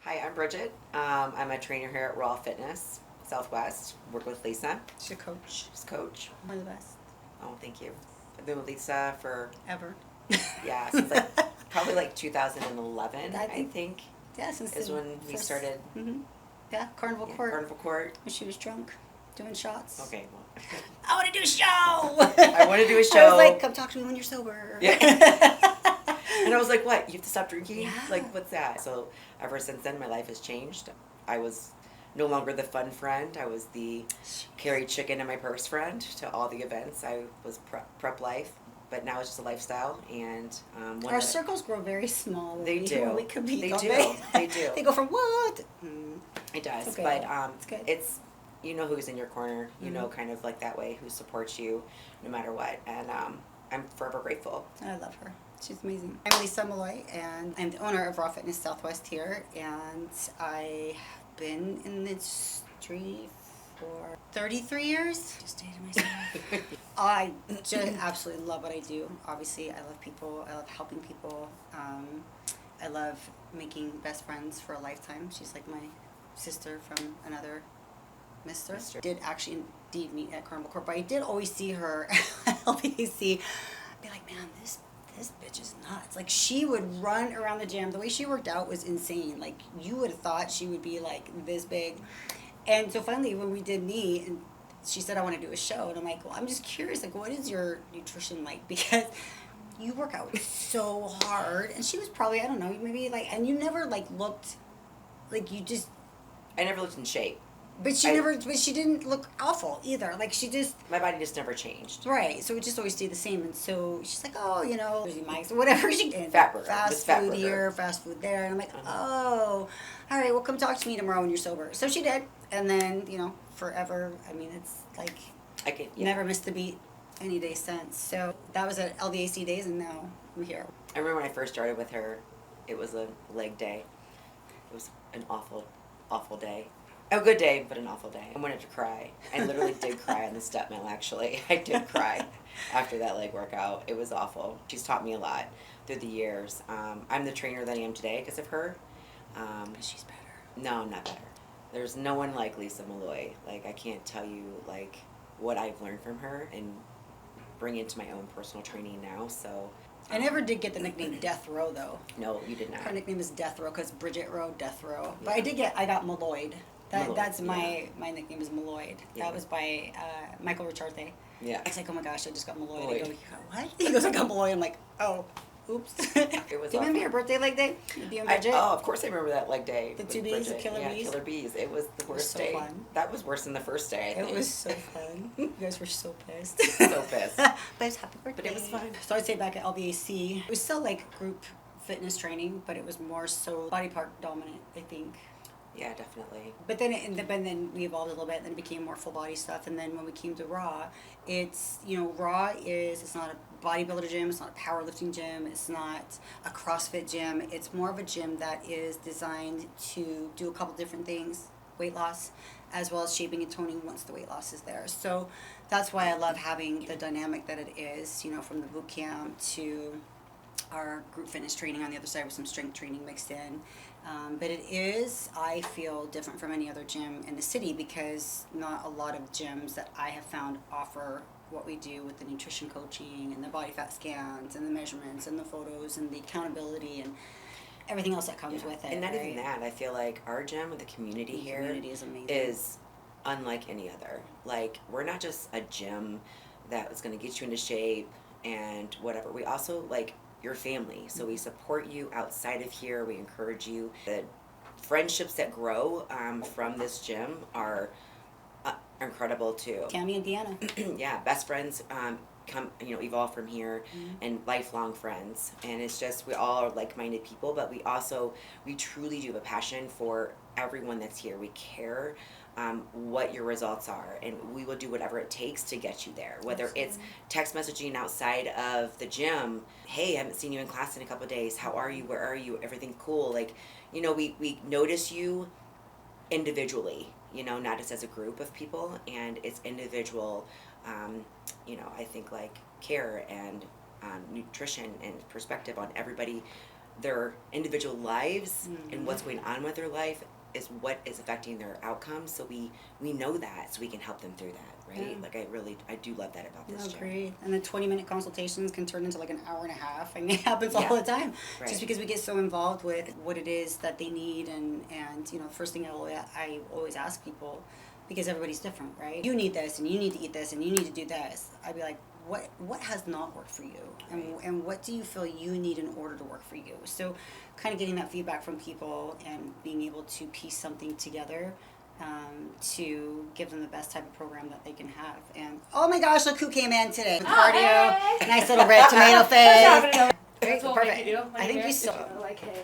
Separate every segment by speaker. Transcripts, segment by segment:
Speaker 1: Hi, I'm Bridget. I'm a trainer here at Raw Fitness Southwest. Work with Lisa.
Speaker 2: She's a coach.
Speaker 1: She's coach.
Speaker 2: One of the best
Speaker 1: Oh, thank you. I've been with Lisa for,
Speaker 2: ever.
Speaker 1: yeah, since probably 2011,
Speaker 2: I
Speaker 1: I
Speaker 2: think-
Speaker 1: think,
Speaker 2: Yeah, since
Speaker 1: is
Speaker 2: the
Speaker 1: when we
Speaker 2: first-
Speaker 1: started.
Speaker 2: Mhm. Yeah, Carnival Court.
Speaker 1: Carnival Court.
Speaker 2: When she was drunk, doing shots.
Speaker 1: Okay, well,
Speaker 2: I want to do a show.
Speaker 1: I want to do a
Speaker 2: I
Speaker 1: show.
Speaker 2: was like, come talk to me when you're sober.
Speaker 1: Yeah. And I was like, what? You have to stop drinking?
Speaker 2: Yeah.
Speaker 1: Like, what's that? So ever since then, my life has changed. I was no longer the fun friend. I was the carry chicken in my purse friend to all the events. I was prep life, but now it's just a lifestyle. And
Speaker 2: Our circles grow very small. when
Speaker 1: They do.
Speaker 2: We compete,
Speaker 1: They
Speaker 2: don't
Speaker 1: do.
Speaker 2: They?
Speaker 1: They do.
Speaker 2: They go from what?
Speaker 1: It does,
Speaker 2: It's okay.
Speaker 1: but
Speaker 2: It's good.
Speaker 1: it's you know who's in your corner. You know,
Speaker 2: Mhm.
Speaker 1: kind of like that way, who supports you, no matter what. And I'm forever grateful.
Speaker 2: I love her. She's amazing. I'm Lisa Malloy, and I'm the owner of Raw Fitness Southwest here, and I have been in the industry for 33 years. Just dated myself. I just absolutely love what I do. Obviously, I love people. I love helping people. I love making best friends for a lifetime. She's like my sister from another mister. Did actually indeed meet at Carnival Court, but I did always see her at LBAC. Be like, man, this bitch is nuts. Like, she would run around the gym. The way she worked out was insane. Like, you would have thought she would be like this big. And so finally, when we did meet, and she said, I want to do a show, and I'm like, well, I'm just curious, like, what is your nutrition like? Because you work out so hard. And she was probably, I don't know, maybe like, and you never like looked like you just.
Speaker 1: I never looked in shape.
Speaker 2: But she didn't look awful either. Like, she just.
Speaker 1: My body just never changed.
Speaker 2: Right, so it just always stayed the same, and so she's like, oh, you know, there's Mike's or whatever she and
Speaker 1: Fat burger,
Speaker 2: fast
Speaker 1: just fat
Speaker 2: food
Speaker 1: burger.
Speaker 2: here, fast food there, and I'm like,
Speaker 1: Uh-huh.
Speaker 2: oh, all right, well, come talk to me tomorrow when you're sober. So she did, and then forever. I mean, it's like
Speaker 1: I could
Speaker 2: never missed a beat any day since. So that was at LDAC days, and now I'm here.
Speaker 1: I remember when I first started with her, it was a leg day. It was an awful, awful day. A good day, but an awful day. I wanted to cry. I literally did cry on the step mill, actually. I did cry after that leg workout. It was awful. She's taught me a lot through the years. I'm the trainer that I am today because of her.
Speaker 2: But she's better.
Speaker 1: No, I'm not better. There's no one like Lisa Malloy. Like, I can't tell you, like, what I've learned from her and bring into my own personal training now, so.
Speaker 2: I never did get the nickname Death Row, though.
Speaker 1: No, you did not.
Speaker 2: Her nickname is Death Row because Bridget Row, Death Row. But I got Malloyed.
Speaker 1: Malloyed,
Speaker 2: That's
Speaker 1: yeah.
Speaker 2: my nickname is Malloyed.
Speaker 1: Yeah.
Speaker 2: That was by Michael Richarte.
Speaker 1: Yeah.
Speaker 2: It's like, oh my gosh, I just got Malloyed. I
Speaker 1: Malloyed.
Speaker 2: go, what? He goes, I got Malloyed. I'm like, oh, oops.
Speaker 1: It was
Speaker 2: Do you remember
Speaker 1: awful.
Speaker 2: your birthday leg day? You and Bridget?
Speaker 1: Oh, of course I remember that leg day.
Speaker 2: The
Speaker 1: with
Speaker 2: 2 bees, the
Speaker 1: Bridget.
Speaker 2: killer
Speaker 1: Yeah,
Speaker 2: bees?
Speaker 1: killer bees. It was the worst
Speaker 2: so
Speaker 1: day.
Speaker 2: fun.
Speaker 1: That was worse than the first day, I think.
Speaker 2: It was so fun. You guys were so pissed.
Speaker 1: So pissed.
Speaker 2: But it was happy birthday.
Speaker 1: But it was fun.
Speaker 2: So I'd say back at LBAC, it was still like group fitness training, but it was more so body part dominant, I think.
Speaker 1: Yeah, definitely.
Speaker 2: But then we evolved a little bit, and then it became more full body stuff. And then when we came to Raw, it's not a bodybuilder gym, it's not a powerlifting gym, it's not a CrossFit gym. It's more of a gym that is designed to do a couple different things, weight loss, as well as shaping and toning once the weight loss is there. So that's why I love having the dynamic that it is, from the boot camp to our group fitness training on the other side with some strength training mixed in. But it is, I feel, different from any other gym in the city because not a lot of gyms that I have found offer what we do with the nutrition coaching and the body fat scans and the measurements and the photos and the accountability and everything else that comes with it.
Speaker 1: And not
Speaker 2: right?
Speaker 1: even that. I feel like our gym, the community
Speaker 2: The
Speaker 1: here,
Speaker 2: community is amazing.
Speaker 1: is unlike any other. Like, we're not just a gym that is going to get you into shape and whatever. We also, like, your family. So we support you outside of here. We encourage you. The friendships that grow from this gym are incredible too.
Speaker 2: Tammy and Deanna.
Speaker 1: Yeah, best friends evolve from here, and lifelong friends. And it's just, we all are like-minded people, but we truly do have a passion for everyone that's here. We care what your results are, and we will do whatever it takes to get you there. Whether
Speaker 2: Absolutely.
Speaker 1: it's text messaging outside of the gym, hey, I haven't seen you in class in a couple of days. How are you? Where are you? Everything cool? Like, we notice you individually, not just as a group of people, and it's individual, I think, like, care and nutrition and perspective on everybody their individual lives and what's going on with their life is what is affecting their outcomes. So we know that, so we can help them through that, right?
Speaker 2: Yeah.
Speaker 1: Like I do love that about this
Speaker 2: Oh,
Speaker 1: gym.
Speaker 2: great. And the 20-minute consultations can turn into like an hour and a half. I mean, it happens
Speaker 1: Yeah.
Speaker 2: all the time.
Speaker 1: Right.
Speaker 2: Just because we get so involved with what it is that they need. And you know, the first thing I always ask people, because everybody's different, right? You need this, and you need to eat this, and you need to do this. I'd be like, what has not worked for you? And what do you feel you need in order to work for you? So kind of getting that feedback from people and being able to piece something together to give them the best type of program that they can have. And oh my gosh, look who came in today with cardio.
Speaker 3: Hey.
Speaker 2: Nice little red tomato face.
Speaker 3: That's
Speaker 2: Great,
Speaker 3: what
Speaker 2: perfect.
Speaker 3: we do.
Speaker 2: I think you saw.
Speaker 3: Like, hey.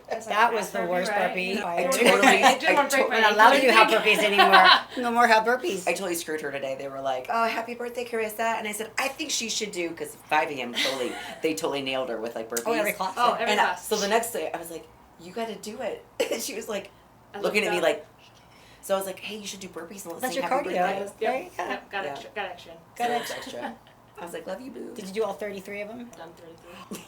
Speaker 3: That's
Speaker 2: That
Speaker 3: like
Speaker 2: was the
Speaker 3: burpee,
Speaker 2: worst
Speaker 3: right?
Speaker 2: burpee.
Speaker 3: You know,
Speaker 2: I
Speaker 3: don't
Speaker 2: totally-
Speaker 3: wanna break my- I didn't want to break
Speaker 1: I
Speaker 3: my
Speaker 2: We're not allowed to
Speaker 3: ankle.
Speaker 2: do hot burpees anymore. No more hot burpees.
Speaker 1: I totally screwed her today. They were like, "Oh, happy birthday, Carissa!" And I said, "I think she should do," because 5 a.m. they totally nailed her with like burpees.
Speaker 2: Oh, every class.
Speaker 3: Oh, every
Speaker 1: And
Speaker 3: class.
Speaker 1: so the next day, I was like, "You got to do it." And she was like,
Speaker 3: I
Speaker 1: looking at
Speaker 3: looked
Speaker 1: me
Speaker 3: up.
Speaker 1: like. So I was like, "Hey, you should do burpees and let's
Speaker 2: That's
Speaker 1: sing
Speaker 2: your
Speaker 1: happy
Speaker 2: cardio.
Speaker 1: birthday."
Speaker 2: There you
Speaker 3: Yep,
Speaker 2: go.
Speaker 3: yep, got
Speaker 1: Yeah.
Speaker 3: extra. Got extra.
Speaker 2: Got
Speaker 1: So
Speaker 2: extra.
Speaker 1: it's extra. I was like, "Love you, boo."
Speaker 2: Did you do all 33 of them?
Speaker 3: Done 33.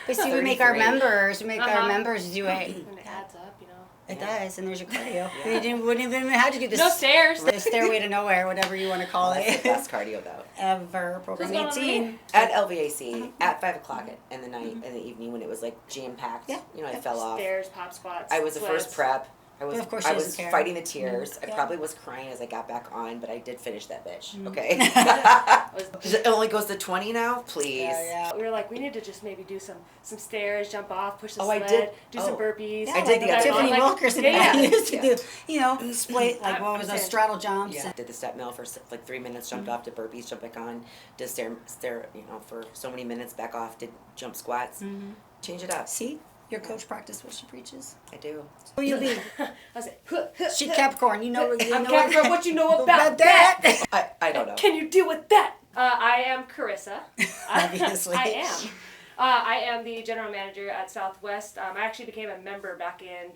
Speaker 2: But see, we make our
Speaker 1: 33.
Speaker 2: members, our
Speaker 3: Uh-huh.
Speaker 2: members do it.
Speaker 3: And it adds up, you know.
Speaker 2: It
Speaker 1: Yeah.
Speaker 2: does, and there's your cardio.
Speaker 1: Yeah.
Speaker 2: You wouldn't even have to do this.
Speaker 3: No stairs.
Speaker 2: The stairway to nowhere, whatever you want to call
Speaker 1: That's
Speaker 2: it.
Speaker 1: the best cardio though.
Speaker 2: Ever. Program
Speaker 3: Who's going over
Speaker 2: 18.
Speaker 3: here?
Speaker 1: At LVAC at 5 o'clock in the night in the evening when it was like jam packed.
Speaker 2: Yeah.
Speaker 1: You know, I fell off.
Speaker 3: Stairs, pop squats.
Speaker 1: I was the first
Speaker 3: splits.
Speaker 1: prep. I was
Speaker 2: But of course
Speaker 1: I
Speaker 2: she
Speaker 1: was
Speaker 2: doesn't care.
Speaker 1: fighting the tears.
Speaker 2: Yeah.
Speaker 1: I probably was crying as I got back on, but I did finish that bitch.
Speaker 2: Mm-hmm.
Speaker 1: Okay.
Speaker 3: Was-
Speaker 1: It only goes to 20 now, please.
Speaker 2: Yeah.
Speaker 3: We were like, we need to just maybe do some stairs, jump off, push the
Speaker 1: Oh, I
Speaker 3: sled,
Speaker 1: did-
Speaker 3: do some
Speaker 1: oh.
Speaker 3: burpees.
Speaker 2: Yeah,
Speaker 1: I did
Speaker 2: like
Speaker 1: the other
Speaker 2: Tiffany
Speaker 1: day.
Speaker 2: Wilkerson
Speaker 3: Yeah, yeah.
Speaker 2: used to
Speaker 1: Yeah.
Speaker 2: do, you know, split, like what was
Speaker 3: I'm
Speaker 2: a
Speaker 3: saying.
Speaker 2: straddle jumps.
Speaker 1: Yeah. Did the step mill for like 3 minutes, jumped off, did burpees, jumped back on, did stair, you know, for so many minutes, back off, did jump squats. Change it up.
Speaker 2: See, your coach practiced what she preaches.
Speaker 1: I do.
Speaker 2: Who you be?
Speaker 3: I was like, huh, huh,
Speaker 2: She
Speaker 3: huh.
Speaker 2: Capricorn. You know. You
Speaker 3: I'm
Speaker 2: know
Speaker 3: Capricorn. What you know about that?
Speaker 1: I don't know.
Speaker 3: Can you deal with that? I am Carissa.
Speaker 2: Obviously.
Speaker 3: I am. I am the general manager at Southwest. I actually became a member back in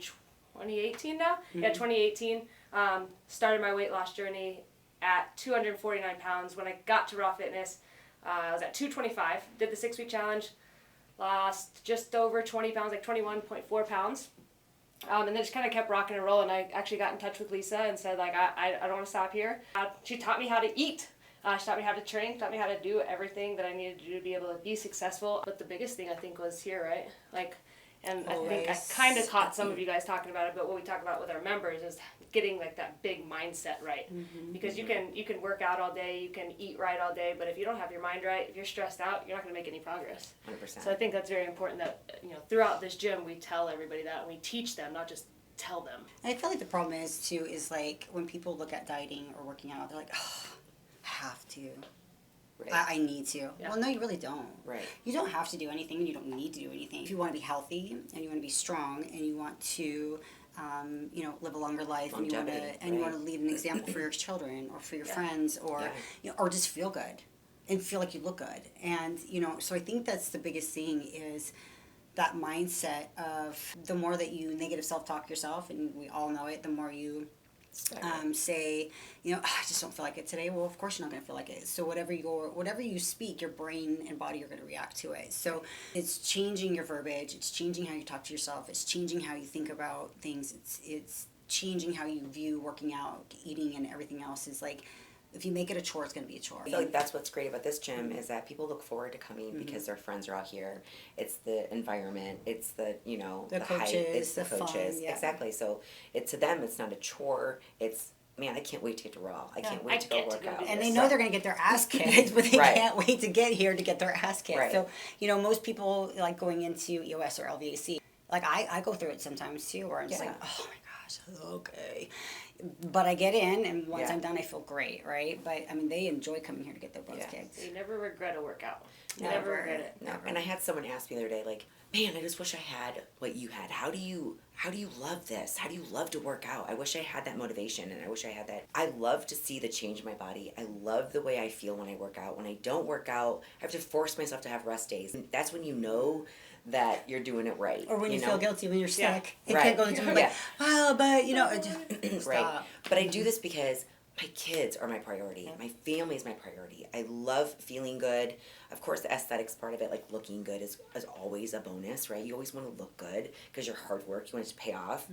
Speaker 3: 2018 now. Yeah, 2018. Started my weight loss journey at 249 pounds. When I got to Raw Fitness, I was at 225. Did the 6-week challenge. Lost just over 20 pounds, like 21.4 pounds. And then just kind of kept rocking and rolling. I actually got in touch with Lisa and said, like, I don't want to stop here. She taught me how to eat. She taught me how to train, taught me how to do everything that I needed to do to be able to be successful. But the biggest thing I think was here, right? Like, and I think I
Speaker 2: Always.
Speaker 3: kind of caught some of you guys talking about it, but what we talk about with our members is getting like that big mindset right. Because you can work out all day, you can eat right all day, but if you don't have your mind right, if you're stressed out, you're not going to make any progress.
Speaker 1: 100%.
Speaker 3: So I think that's very important that, you know, throughout this gym we tell everybody that and we teach them, not just tell them.
Speaker 2: I feel like the problem is too is like when people look at dieting or working out, they're like, oh, I have to.
Speaker 1: Right.
Speaker 2: I need to.
Speaker 3: Yeah.
Speaker 2: Well, no, you really don't.
Speaker 1: Right.
Speaker 2: You don't have to do anything, and you don't need to do anything. If you want to be healthy and you want to be strong and you want to, you know, live a longer life and you want to
Speaker 1: Longevity,
Speaker 2: you want
Speaker 1: right.
Speaker 2: to lead an example for your children or for your
Speaker 3: Yeah.
Speaker 2: friends or
Speaker 1: Yeah.
Speaker 2: you know, or just feel good and feel like you look good. And you know, so I think that's the biggest thing is that mindset of the more that you negative self-talk yourself, and we all know it, the more you say, you know, I just don't feel like it today. Well, of course you're not going to feel like it. So whatever you speak, your brain and body are going to react to it. So it's changing your verbiage. It's changing how you talk to yourself. It's changing how you think about things. It's changing how you view working out, eating, and everything else. Is like, if you make it a chore, it's going to be a chore.
Speaker 1: I feel like that's what's great about this gym is that people look forward to coming because their friends are all here. It's the environment. It's the, you know,
Speaker 2: The
Speaker 1: height.
Speaker 2: coaches,
Speaker 1: It's the
Speaker 2: the fun,
Speaker 1: coaches.
Speaker 2: yeah.
Speaker 1: Exactly. So to them, it's not a chore. It's, man, I can't wait to get to Raw. I can't wait
Speaker 3: I
Speaker 1: to go
Speaker 3: get to
Speaker 1: work
Speaker 3: go
Speaker 1: out.
Speaker 3: do
Speaker 2: And
Speaker 3: this.
Speaker 2: they know they're going to get their ass kicked, but they
Speaker 1: Right.
Speaker 2: can't wait to get here to get their ass kicked.
Speaker 1: Right.
Speaker 2: So, you know, most people like going into EOS or LVAC. Like I go through it sometimes too, where I'm just
Speaker 1: Yeah.
Speaker 2: like, oh my gosh, okay. But I get in, and once
Speaker 1: Yeah.
Speaker 2: I'm done, I feel great, right? But I mean, they enjoy coming here to get their butts
Speaker 1: Yeah.
Speaker 2: kicked.
Speaker 3: So you never regret a workout. You
Speaker 2: Never.
Speaker 3: never regret it.
Speaker 1: No. And I had someone ask me the other day, like, man, I just wish I had what you had. How do you love this? How do you love to work out? I wish I had that motivation, and I wish I had that. I love to see the change in my body. I love the way I feel when I work out. When I don't work out, I have to force myself to have rest days. And that's when you know that you're doing it right.
Speaker 2: Or when you
Speaker 1: know?
Speaker 2: feel guilty when you're
Speaker 3: Yeah.
Speaker 2: sick. You
Speaker 1: Right.
Speaker 2: can't go into
Speaker 1: Yeah.
Speaker 2: like, well, but you know,
Speaker 1: Right.
Speaker 2: stop.
Speaker 1: But I do this because my kids are my priority. My family is my priority. I love feeling good. Of course, the aesthetics part of it, like looking good, is always a bonus, right? You always want to look good because your hard work, you want it to pay off.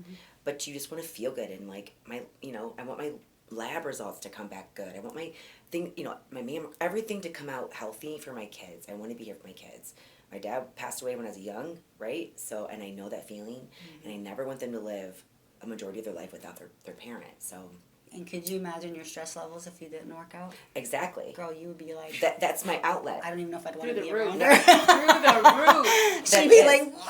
Speaker 1: But you just want to feel good. And like I want my lab results to come back good. I want my thing, my everything to come out healthy for my kids. I want to be here for my kids. My dad passed away when I was young, right? So, and I know that feeling, and I never want them to live a majority of their life without their parent. So.
Speaker 2: And could you imagine your stress levels if you didn't work out?
Speaker 1: Exactly.
Speaker 2: Girl, you would be like...
Speaker 1: That's my outlet.
Speaker 2: I don't even know if I'd want
Speaker 3: Through
Speaker 2: to
Speaker 3: the
Speaker 2: be
Speaker 3: roof.
Speaker 2: around her.
Speaker 3: Through the roof.
Speaker 2: She'd be like, wow.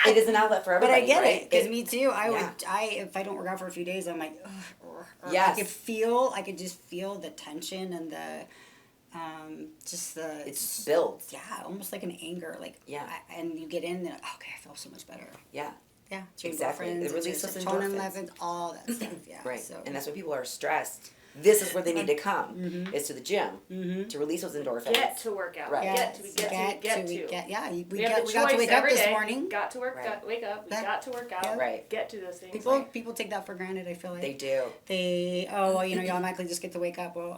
Speaker 1: It is an outlet for
Speaker 2: But
Speaker 1: everybody,
Speaker 2: I get
Speaker 1: right?
Speaker 2: it, because me too.
Speaker 1: Yeah.
Speaker 2: If I don't work out for a few days, I'm like, ugh.
Speaker 1: Yes.
Speaker 2: I could just feel the tension and
Speaker 1: It just builds.
Speaker 2: Yeah, almost like an anger, like
Speaker 1: Yeah.
Speaker 2: and you get in there, okay, I feel so much better.
Speaker 1: Yeah.
Speaker 2: Yeah, it's your
Speaker 1: Exactly.
Speaker 2: endorphins,
Speaker 1: It
Speaker 2: it's
Speaker 1: releases
Speaker 2: your serotonin
Speaker 1: endorphins.
Speaker 2: levels, all that stuff. Yeah,
Speaker 1: Right.
Speaker 2: So.
Speaker 1: And that's when people are stressed. This is where they need to come, is to the gym to release those endorphins.
Speaker 3: Get to work out.
Speaker 1: Right.
Speaker 3: Get to.
Speaker 2: Yeah, we
Speaker 3: We have
Speaker 2: got
Speaker 3: the
Speaker 2: to
Speaker 3: choice
Speaker 2: wake up
Speaker 3: every
Speaker 2: this
Speaker 3: day.
Speaker 2: morning.
Speaker 3: Got to work.
Speaker 1: Right.
Speaker 3: Wake up. We
Speaker 2: That-
Speaker 3: got to work out.
Speaker 2: yeah.
Speaker 1: Right.
Speaker 3: Get to those things.
Speaker 2: People take that for granted. I feel like
Speaker 1: They do.
Speaker 2: you automatically just get to wake up. Well,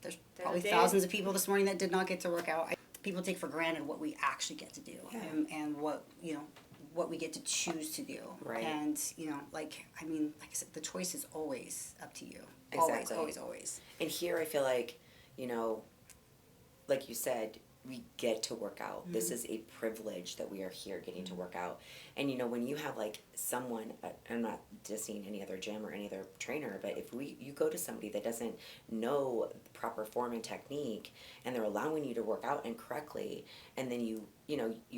Speaker 2: there's probably
Speaker 3: days.
Speaker 2: thousands of people this morning that did not get to work out. People take for granted what we actually get to do and what what we get to choose to do.
Speaker 1: Right.
Speaker 2: And like I said, the choice is always up to you.
Speaker 1: Exactly.
Speaker 2: Always.
Speaker 1: And here I feel like, like you said, we get to work out. This is a privilege that we are here getting to work out. And when you have like someone, I'm not dissing any other gym or any other trainer, but if you go to somebody that doesn't know the proper form and technique, and they're allowing you to work out incorrectly, and then you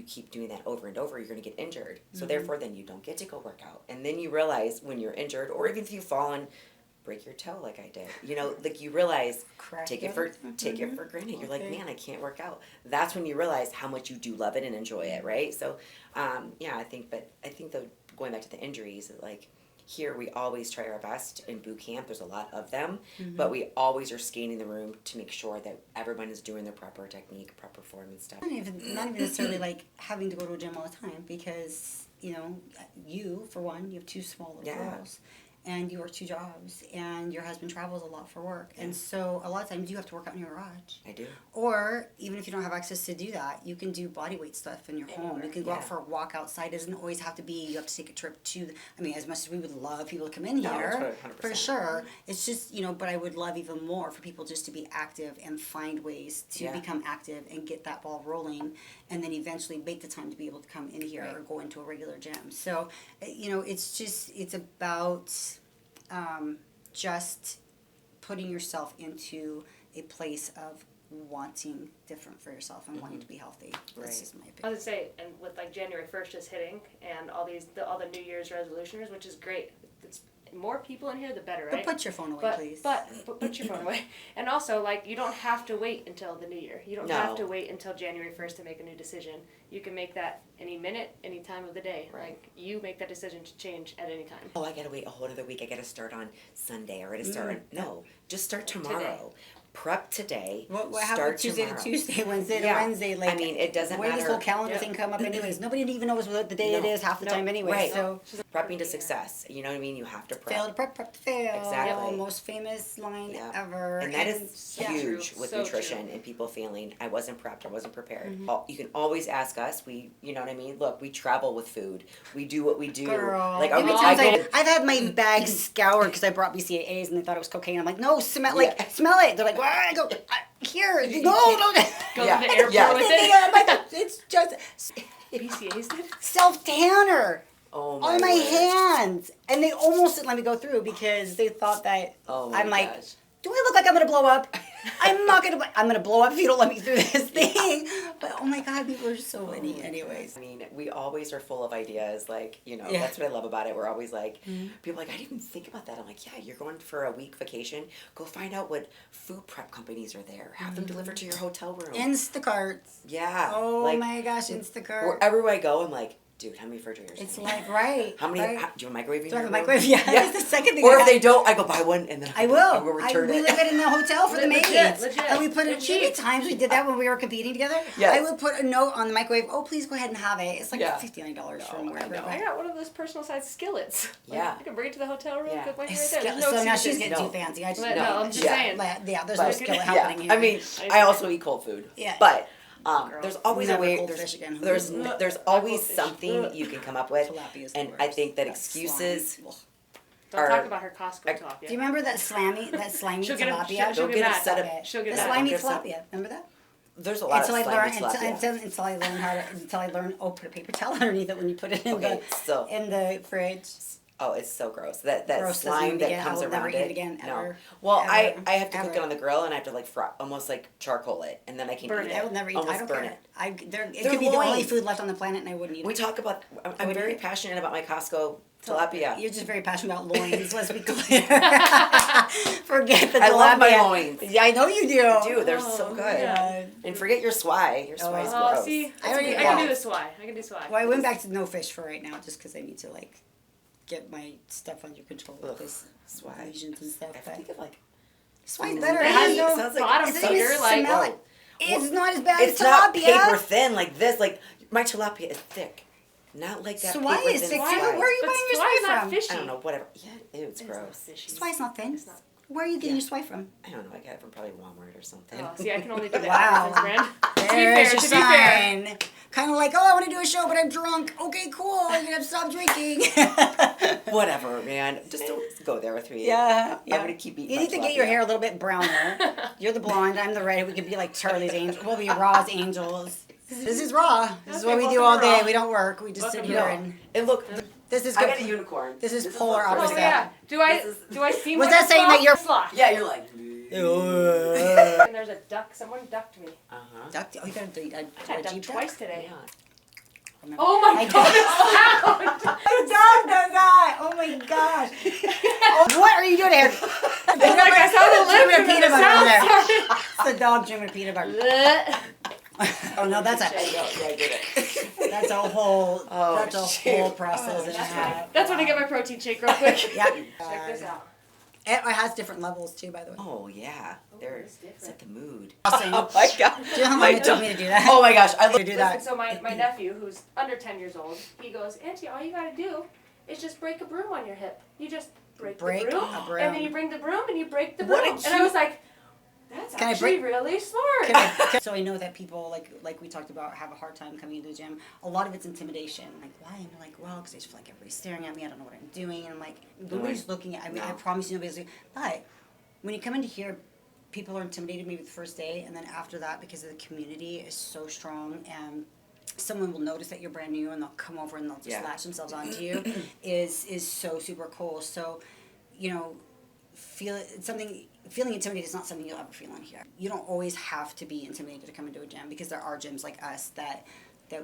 Speaker 1: keep doing that over and over, you're going to get injured. So therefore, then you don't get to go work out. And then you realize when you're injured, or even if you've fallen, break your toe like I did. Like you realize, take it for granted. You're like, man, I can't work out. That's when you realize how much you do love it and enjoy it, right? So, I think though, going back to the injuries, like here we always try our best in boot camp. There's a lot of them, but we always are scanning the room to make sure that everyone is doing their proper technique, proper form and stuff.
Speaker 2: Not even necessarily like having to go to a gym all the time because you for one, you have two small little girls. And you work two jobs, and your husband travels a lot for work. Yeah. And so a lot of times you have to work out in your garage.
Speaker 1: I do.
Speaker 2: Or even if you don't have access to do that, you can do body weight stuff in your home. You can go out for a walk outside. It doesn't always have to be you have to take a trip to, as much as we would love people to come in here,
Speaker 1: 100%.
Speaker 2: for sure. It's just, but I would love even more for people just to be active and find ways to become active and get that ball rolling, and then eventually make the time to be able to come in here or go into a regular gym. So, it's about just putting yourself into a place of wanting different for yourself and wanting to be healthy. That's just my opinion.
Speaker 3: I was gonna say, and with like January 1st just hitting and all the New Year's resolutions, which is great. It's more people in here, the better, right?
Speaker 2: But put your phone away, please.
Speaker 3: But put your phone away. And also, like, you don't have to wait until the new year. You don't have to wait until January 1st to make a new decision. You can make that any minute, any time of the day.
Speaker 1: Right.
Speaker 3: Like, you make that decision to change at any time.
Speaker 1: Oh, I gotta wait a whole other week. I gotta start on Sunday. I gotta start on... No, just start tomorrow.
Speaker 3: Today.
Speaker 1: Prep today.
Speaker 2: What
Speaker 1: start
Speaker 2: happened Tuesday
Speaker 1: tomorrow.
Speaker 2: to Tuesday, Wednesday to Wednesday? Like,
Speaker 1: it doesn't
Speaker 2: where
Speaker 1: matter.
Speaker 2: does this whole calendar thing come up anyways? Nobody even knows what the day it is half the time anyway.
Speaker 1: Right.
Speaker 2: So
Speaker 1: Prepping to success. You know what I mean? You have to prep.
Speaker 2: fail to prep, prep to fail.
Speaker 1: Exactly.
Speaker 2: Most famous line ever.
Speaker 1: And that is huge
Speaker 3: true.
Speaker 1: with
Speaker 3: So
Speaker 1: nutrition
Speaker 3: true.
Speaker 1: and people feeling, I wasn't prepped, I wasn't prepared. You can always ask us. You know what I mean? Look, we travel with food. We do what we do.
Speaker 2: Girl.
Speaker 1: Like,
Speaker 2: How many
Speaker 1: I
Speaker 2: times
Speaker 1: go-
Speaker 2: I've had my bag scoured because I brought BCAAs and they thought it was cocaine. I'm like, no, smell it. They're like, well, I go, here. No.
Speaker 3: Go to the airport with it.
Speaker 2: I'm like, it's just
Speaker 3: BCA's did?
Speaker 2: self-tanner.
Speaker 1: Oh
Speaker 2: on my
Speaker 1: word.
Speaker 2: hands. And they almost didn't let me go through because they thought that
Speaker 1: Oh my
Speaker 2: I'm like,
Speaker 1: gosh.
Speaker 2: do I look like I'm going to blow up? I'm going to blow up if you don't let me through this thing. But oh my God, people are so witty anyways.
Speaker 1: I mean, we always are full of ideas. Like,
Speaker 2: Yeah.
Speaker 1: that's what I love about it. We're always like, people are like, I didn't even think about that. I'm like, yeah, you're going for a week vacation. Go find out what food prep companies are there. Have them delivered to your hotel room.
Speaker 2: Instacarts.
Speaker 1: Yeah.
Speaker 2: Oh
Speaker 1: like,
Speaker 2: my gosh, Instacart.
Speaker 1: wherever I go, I'm like, dude, how many refrigerators?
Speaker 2: It's
Speaker 1: do you need?
Speaker 2: like, right.
Speaker 1: How many?
Speaker 2: Right.
Speaker 1: Do you have a microwave in
Speaker 2: Do I have
Speaker 1: your
Speaker 2: a
Speaker 1: room?
Speaker 2: microwave? Yeah, that's the second thing.
Speaker 1: Or
Speaker 2: I
Speaker 1: if they don't, I go buy one and then
Speaker 2: I
Speaker 1: I
Speaker 2: will.
Speaker 1: will return
Speaker 2: we
Speaker 1: it.
Speaker 2: live it in the hotel for the maids.
Speaker 3: Legit.
Speaker 2: And we put it,
Speaker 3: They're
Speaker 2: many
Speaker 3: cheap.
Speaker 2: times we did that when we were competing together.
Speaker 1: Yes.
Speaker 2: I would put a note on the microwave, oh, please go ahead and have it. It's like
Speaker 1: Yeah.
Speaker 2: $59 from
Speaker 1: No,
Speaker 2: wherever.
Speaker 1: I know.
Speaker 3: I got one of those personal sized skillets. Like,
Speaker 1: Yeah.
Speaker 3: I can bring it to the hotel room.
Speaker 1: Yeah.
Speaker 3: Cook my
Speaker 2: It's
Speaker 3: right there. There's
Speaker 2: skill-
Speaker 3: no
Speaker 2: so now
Speaker 3: excuses.
Speaker 2: she's getting
Speaker 1: No.
Speaker 2: too fancy. I just
Speaker 3: But no, I'm just
Speaker 1: Yeah.
Speaker 3: saying.
Speaker 2: Yeah, there's
Speaker 1: But-
Speaker 2: no skill
Speaker 1: yeah,
Speaker 2: happening here.
Speaker 1: I mean, I also eat cold food.
Speaker 2: Yeah.
Speaker 1: But
Speaker 3: Girl.
Speaker 1: there's always
Speaker 2: Never
Speaker 1: a way.
Speaker 2: cold
Speaker 1: There's,
Speaker 2: fish again.
Speaker 1: there's always
Speaker 3: fish.
Speaker 1: something you can come up with,
Speaker 2: Tilapia's the
Speaker 1: and I
Speaker 2: worst.
Speaker 1: think that
Speaker 2: That's
Speaker 1: excuses.
Speaker 2: slimy. Ugh.
Speaker 3: Don't
Speaker 1: Or-
Speaker 3: talk about her Costco tilapia.
Speaker 2: Do you remember that slimy
Speaker 3: She'll get a-
Speaker 2: tilapia?
Speaker 3: she'll
Speaker 1: Go
Speaker 3: get
Speaker 1: get a
Speaker 3: mad.
Speaker 1: set of.
Speaker 2: Okay.
Speaker 3: She'll get
Speaker 2: The
Speaker 3: mad.
Speaker 2: slimy
Speaker 1: Get some-
Speaker 2: tilapia. Remember that?
Speaker 1: There's a lot
Speaker 2: Until I
Speaker 1: of
Speaker 2: learned,
Speaker 1: slimy tilapia.
Speaker 2: until I learned how to, until I learned, oh, put a paper towel underneath it when you put it in
Speaker 1: Okay, so-
Speaker 2: in the fridge.
Speaker 1: Oh, it's so gross. That
Speaker 2: Gross, doesn't
Speaker 1: slime
Speaker 2: eat
Speaker 1: that
Speaker 2: again. I
Speaker 1: comes
Speaker 2: will never
Speaker 1: around
Speaker 2: eat it
Speaker 1: it.
Speaker 2: again,
Speaker 1: no.
Speaker 2: ever,
Speaker 1: Well,
Speaker 2: ever,
Speaker 1: I have to cook
Speaker 2: ever.
Speaker 1: it on the grill and I have to like almost like charcoal it, and then I can
Speaker 3: Burn
Speaker 1: eat
Speaker 3: it.
Speaker 1: it.
Speaker 2: I will never eat.
Speaker 1: Almost
Speaker 2: I don't
Speaker 1: burn
Speaker 2: care.
Speaker 1: it.
Speaker 2: It
Speaker 1: They're
Speaker 2: could be the only
Speaker 1: loins.
Speaker 2: food left on the planet, and I wouldn't eat
Speaker 1: We
Speaker 2: it.
Speaker 1: talk about. I'm
Speaker 2: Wouldn't
Speaker 1: very
Speaker 2: eat it.
Speaker 1: passionate about my Costco tilapia.
Speaker 2: You're just very passionate about loins. Let's be clear. Forget the tilapia.
Speaker 1: I love my loins.
Speaker 2: Yeah, I know you do.
Speaker 1: Dude, they're so
Speaker 3: Oh,
Speaker 1: good.
Speaker 3: yeah.
Speaker 1: And forget your swai. Your swai's
Speaker 3: Oh,
Speaker 1: gross.
Speaker 3: see,
Speaker 2: I already-
Speaker 3: I can do the swai. I can do swai.
Speaker 2: Well, I went back to no fish for right now, just because I need to like get my stuff under control with
Speaker 1: Ugh,
Speaker 2: this
Speaker 1: swai.
Speaker 2: lesions and stuff.
Speaker 1: I
Speaker 2: But
Speaker 1: think of like.
Speaker 2: swine's better. It
Speaker 3: That
Speaker 2: has
Speaker 3: is
Speaker 2: no.
Speaker 1: sounds like
Speaker 3: bottom
Speaker 2: It doesn't
Speaker 3: feeder,
Speaker 2: even
Speaker 3: like
Speaker 2: smell
Speaker 1: whoa.
Speaker 2: it. It's not as bad
Speaker 1: It's
Speaker 2: as
Speaker 1: not
Speaker 2: tilapia.
Speaker 1: paper thin like this. Like my tilapia is thick, not like that.
Speaker 2: Swai
Speaker 1: paper
Speaker 2: is
Speaker 1: thin
Speaker 2: thick
Speaker 1: swai.
Speaker 2: too. Where are you
Speaker 3: But
Speaker 2: buying your
Speaker 3: swai is
Speaker 2: swai
Speaker 3: not
Speaker 2: from?
Speaker 3: fishy.
Speaker 1: I don't know. Whatever. Yeah, ew, it's
Speaker 3: It's not
Speaker 1: gross.
Speaker 3: fishy.
Speaker 2: Swine's not thin.
Speaker 3: It's not.
Speaker 2: Where are you getting
Speaker 1: Yeah.
Speaker 2: your swai from?
Speaker 1: I don't know. I got it from probably Walmart or something.
Speaker 3: Oh, see, I can only do that.
Speaker 2: Wow.
Speaker 3: Brand.
Speaker 2: There's
Speaker 3: to
Speaker 2: your
Speaker 3: be fair.
Speaker 2: sign. Kind of like, oh, I want to do a show, but I'm drunk. Okay, cool. You're gonna have to stop drinking.
Speaker 1: Whatever, man. Just don't go there with me.
Speaker 2: Yeah,
Speaker 1: I'm gonna keep eating.
Speaker 2: You
Speaker 1: my
Speaker 2: need to get your
Speaker 1: tilapia.
Speaker 2: hair a little bit browner. You're the blonde. I'm the red. We could be like Charlie's Angels. We'll be Raw's Angels. This is Raw. This is
Speaker 3: Okay,
Speaker 2: what we do
Speaker 3: welcome
Speaker 2: all
Speaker 3: to
Speaker 2: day.
Speaker 3: Raw.
Speaker 2: We don't work. We just
Speaker 3: Welcome
Speaker 2: sit
Speaker 3: to
Speaker 2: here
Speaker 3: Raw.
Speaker 2: and
Speaker 1: And look,
Speaker 2: this is
Speaker 1: I
Speaker 2: good.
Speaker 1: got a unicorn.
Speaker 2: This is
Speaker 1: the
Speaker 2: polar
Speaker 1: first-
Speaker 3: Oh
Speaker 2: opposite.
Speaker 3: yeah. Do I
Speaker 1: This is-
Speaker 3: do I seem
Speaker 2: Was
Speaker 3: like
Speaker 2: that
Speaker 3: a
Speaker 2: saying that
Speaker 3: sloth?
Speaker 2: you're-
Speaker 3: Sloth?
Speaker 1: Yeah, you're like.
Speaker 3: And there's a duck. Someone ducked me.
Speaker 1: Uh huh.
Speaker 2: Ducked. Oh, you got a
Speaker 3: I got
Speaker 2: Jeep
Speaker 3: ducked
Speaker 2: duck?
Speaker 3: twice today.
Speaker 1: Yeah.
Speaker 3: Oh my
Speaker 2: I
Speaker 3: god, it's loud!
Speaker 2: My dog does that. Oh my gosh. Oh, what are you doing here?
Speaker 3: Like I saw the lips
Speaker 2: Jim
Speaker 3: and
Speaker 2: and
Speaker 3: then
Speaker 2: peanut
Speaker 3: the
Speaker 2: butter over there.
Speaker 3: sound
Speaker 2: It's the dog Jim and peanut butter.
Speaker 3: started.
Speaker 2: Oh no, that's
Speaker 1: Yeah,
Speaker 2: a
Speaker 1: yeah, I did it.
Speaker 2: that's a whole
Speaker 1: Oh,
Speaker 2: that's a
Speaker 1: shoot.
Speaker 2: whole process
Speaker 1: Oh,
Speaker 2: and a
Speaker 3: That's
Speaker 2: half.
Speaker 3: when, that's when I get my protein shake real quick.
Speaker 2: Yeah.
Speaker 3: Check this out.
Speaker 2: It has different levels too, by the way.
Speaker 1: Oh yeah, there.
Speaker 3: it's different.
Speaker 1: Set the mood.
Speaker 2: Awesome.
Speaker 1: Oh my god.
Speaker 2: Do you know how long it took me to do that?
Speaker 1: Oh my gosh, I
Speaker 2: To
Speaker 1: love.
Speaker 2: do
Speaker 3: Listen,
Speaker 2: that.
Speaker 3: so my nephew, who's under 10 years old, he goes, Auntie, all you gotta do is just break a broom on your hip. You just break
Speaker 2: Break
Speaker 3: the broom,
Speaker 2: a broom.
Speaker 3: and then you bring the broom and you break the
Speaker 1: What
Speaker 3: broom.
Speaker 1: a
Speaker 3: And I was like, that's
Speaker 2: Can I
Speaker 3: actually
Speaker 2: break-
Speaker 3: really smart.
Speaker 2: So I know that people like we talked about have a hard time coming into the gym. A lot of it's intimidation. Like why? And you're like, well, because I just feel like everybody's staring at me. I don't know what I'm doing. And I'm like, nobody's looking at. I mean, I
Speaker 1: No.
Speaker 2: promise you, nobody's looking. But when you come into here, people are intimidated maybe the first day, and then after that, because of the community is so strong and someone will notice that you're brand new and they'll come over and they'll just
Speaker 1: Yeah.
Speaker 2: latch themselves onto you is so super cool. So, you know, feeling intimidated is not something you'll ever feel in here. You don't always have to be intimidated to come into a gym because there are gyms like us that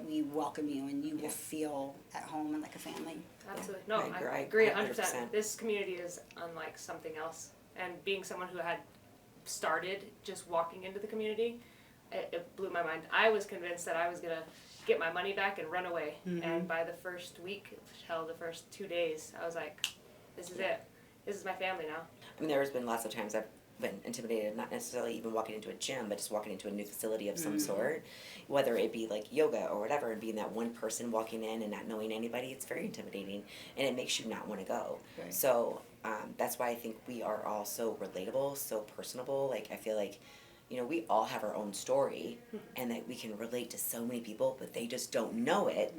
Speaker 2: we welcome you and you will feel at home and like a family.
Speaker 3: Absolutely. No,
Speaker 1: I
Speaker 3: I
Speaker 1: agree,
Speaker 3: agree 100%.
Speaker 1: 100%.
Speaker 3: This community is unlike something else. And being someone who had started just walking into the community, it blew my mind. I was convinced that I was going to get my money back and run away. And by the first week, hell, the first 2 days, I was like, this is it. This is my family now.
Speaker 1: I mean, there's been lots of times I've been intimidated, not necessarily even walking into a gym, but just walking into a new facility of some sort, whether it be like yoga or whatever, and being that one person walking in and not knowing anybody, it's very intimidating, and it makes you not want to go.
Speaker 2: Right.
Speaker 1: So that's why I think we are all so relatable, so personable. Like, I feel like, you know, we all have our own story, and that we can relate to so many people, but they just don't know it,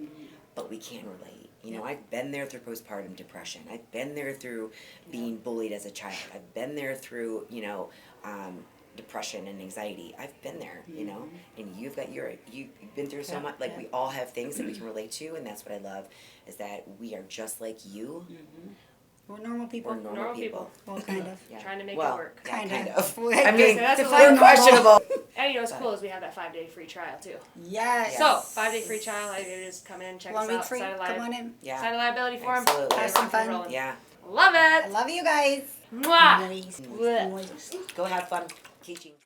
Speaker 1: but we can relate. You know, I've been there through postpartum depression. I've been there through being bullied as a child. I've been there through, you know, depression and anxiety. I've been there, you know, and you've been through so
Speaker 2: Yeah,
Speaker 1: much. Like,
Speaker 2: yeah.
Speaker 1: we all have things that we can relate to, and that's what I love, is that we are just like you.
Speaker 2: We're normal people.
Speaker 1: We're normal
Speaker 3: Normal
Speaker 1: people.
Speaker 3: people.
Speaker 2: Well, kind of.
Speaker 1: Yeah.
Speaker 3: Trying to make
Speaker 1: well,
Speaker 3: it work.
Speaker 1: Yeah,
Speaker 2: Kind
Speaker 1: kind
Speaker 2: of.
Speaker 1: of.
Speaker 2: Well,
Speaker 1: I mean,
Speaker 3: that's a
Speaker 2: define
Speaker 3: little
Speaker 2: normal.
Speaker 1: questionable.
Speaker 3: And you know what's cool is we have that 5-day free trial too.
Speaker 2: Yes.
Speaker 3: So 5-day free trial, I just come in and check
Speaker 2: 1
Speaker 3: us
Speaker 2: week
Speaker 3: out.
Speaker 2: free.
Speaker 3: Sign a
Speaker 2: Come on in.
Speaker 1: Yeah.
Speaker 3: Sign a liability form.
Speaker 1: Absolutely.
Speaker 2: Have some fun.
Speaker 3: Rolling.
Speaker 1: Yeah.
Speaker 3: Love
Speaker 2: I
Speaker 3: it.
Speaker 2: love you guys.
Speaker 3: Mwah.
Speaker 2: Nice.
Speaker 3: Blech.
Speaker 2: Nice.
Speaker 1: Go have fun teaching.